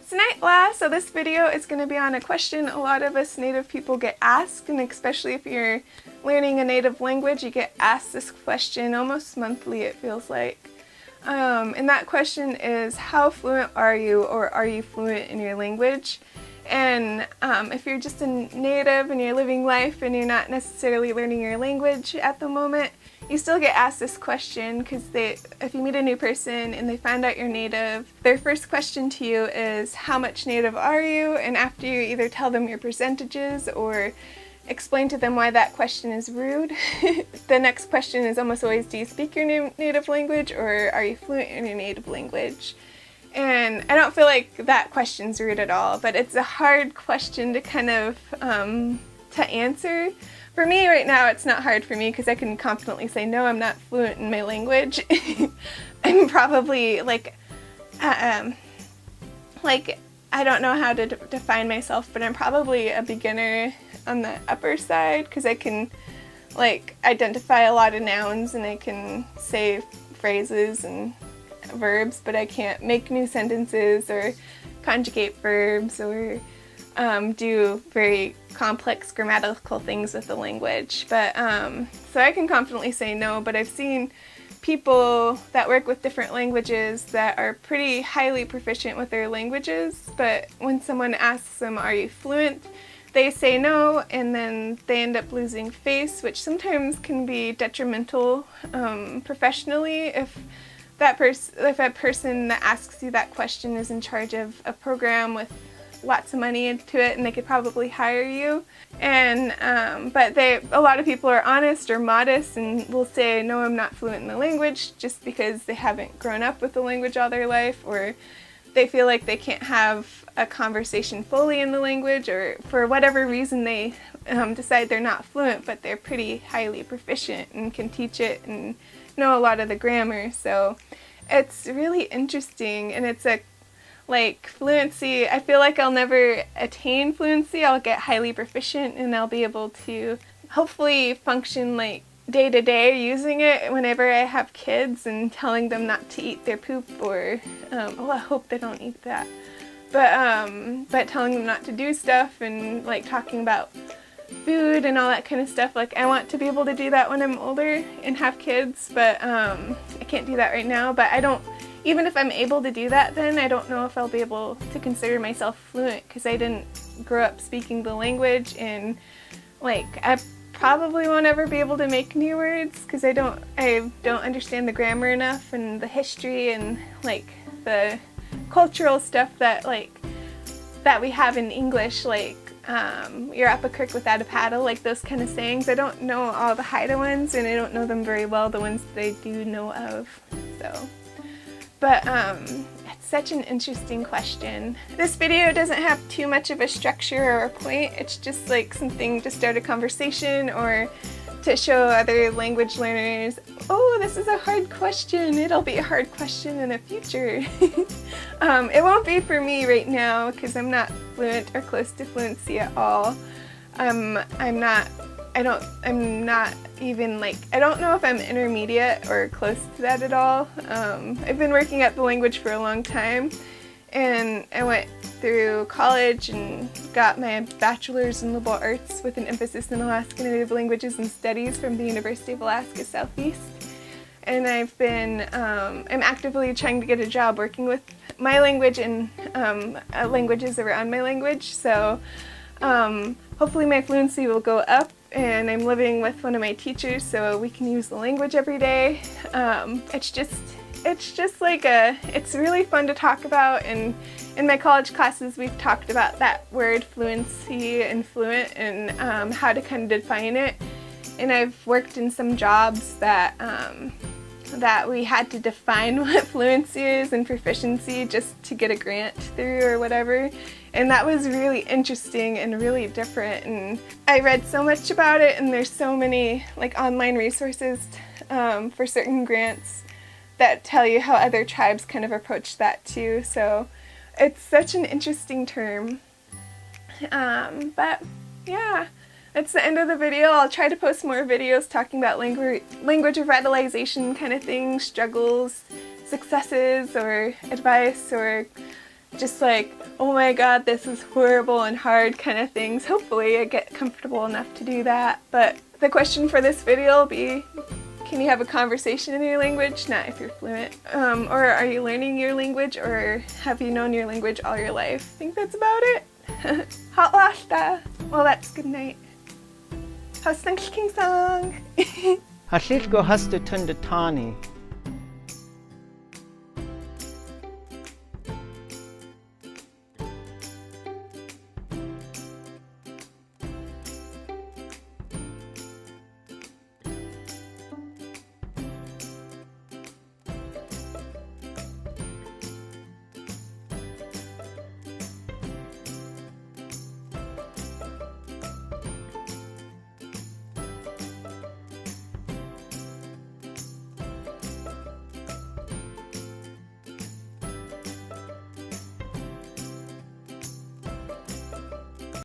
It's Nightla, so this video is going to be on a question a lot of us Native people get asked, and especially if you're learning a native language, you get asked this question almost monthly, it feels like. And that question is, how fluent are you, or are you fluent in your language? And if you're just a native and you're living life and you're not necessarily learning your language at the moment, you still get asked this question because if you meet a new person and they find out you're native, their first question to you is, how much native are you? And after you either tell them your percentages or explain to them why that question is rude, the next question is almost always, do you speak your native language, or are you fluent in your native language? And I don't feel like that question's rude at all, but it's a hard question to kind of to answer. For me right now, it's not hard for me because I can confidently say, no, I'm not fluent in my language. I'm probably I don't know how to define myself, but I'm probably a beginner on the upper side because I can identify a lot of nouns and I can say phrases and verbs, but I can't make new sentences or conjugate verbs or do very complex grammatical things with the language. But so I can confidently say no, but I've seen people that work with different languages that are pretty highly proficient with their languages, but when someone asks them, are you fluent, they say no, and then they end up losing face, which sometimes can be detrimental professionally if a person that asks you that question is in charge of a program with lots of money into it, and they could probably hire you. And but a lot of people are honest or modest and will say, no, I'm not fluent in the language, just because they haven't grown up with the language all their life, or they feel like they can't have a conversation fully in the language, or for whatever reason they decide they're not fluent, but they're pretty highly proficient and can teach it and know a lot of the grammar. So it's really interesting, and it's fluency. I feel like I'll never attain fluency. I'll get highly proficient and I'll be able to hopefully function day to day using it whenever I have kids and telling them not to eat their poop, or I hope they don't eat that, but telling them not to do stuff and talking about food and all that kind of stuff. I want to be able to do that when I'm older and have kids, but I can't do that right now. But even if I'm able to do that, then I don't know if I'll be able to consider myself fluent because I didn't grow up speaking the language, and I probably won't ever be able to make new words because I don't understand the grammar enough and the history and the cultural stuff that we have in English, you're up a creek without a paddle, those kind of sayings. I don't know all the Haida ones, and I don't know them very well, the ones that I do know of. So, but it's such an interesting question. This video doesn't have too much of a structure or a point. It's just something to start a conversation or to show other language learners, oh, this is a hard question. It'll be a hard question in the future. It won't be for me right now because I'm not fluent or close to fluency at all. I don't know if I'm intermediate or close to that at all. I've been working at the language for a long time, and I went through college and got my bachelor's in liberal arts with an emphasis in Alaska Native Languages and Studies from the University of Alaska Southeast. And I've been, I'm actively trying to get a job working with my language and languages around my language. So hopefully my fluency will go up, and I'm living with one of my teachers so we can use the language every day. It's really fun to talk about, and in my college classes we've talked about that word fluency and fluent and how to kind of define it. And I've worked in some jobs that we had to define what fluency is and proficiency just to get a grant through or whatever. And that was really interesting and really different. And I read so much about it, and there's so many online resources for certain grants that tell you how other tribes kind of approach that too. So it's such an interesting term. But yeah, that's the end of the video. I'll try to post more videos talking about language revitalization kind of things, struggles, successes, or advice, or just like, oh my god, this is horrible and hard kind of things. Hopefully I get comfortable enough to do that. But the question for this video will be, can you have a conversation in your language? Not if you're fluent. Or are you learning your language, or have you known your language all your life? I think that's about it. Hatlashta. Well, that's good night. How's King Song? Haslitgo hastu tunda tani.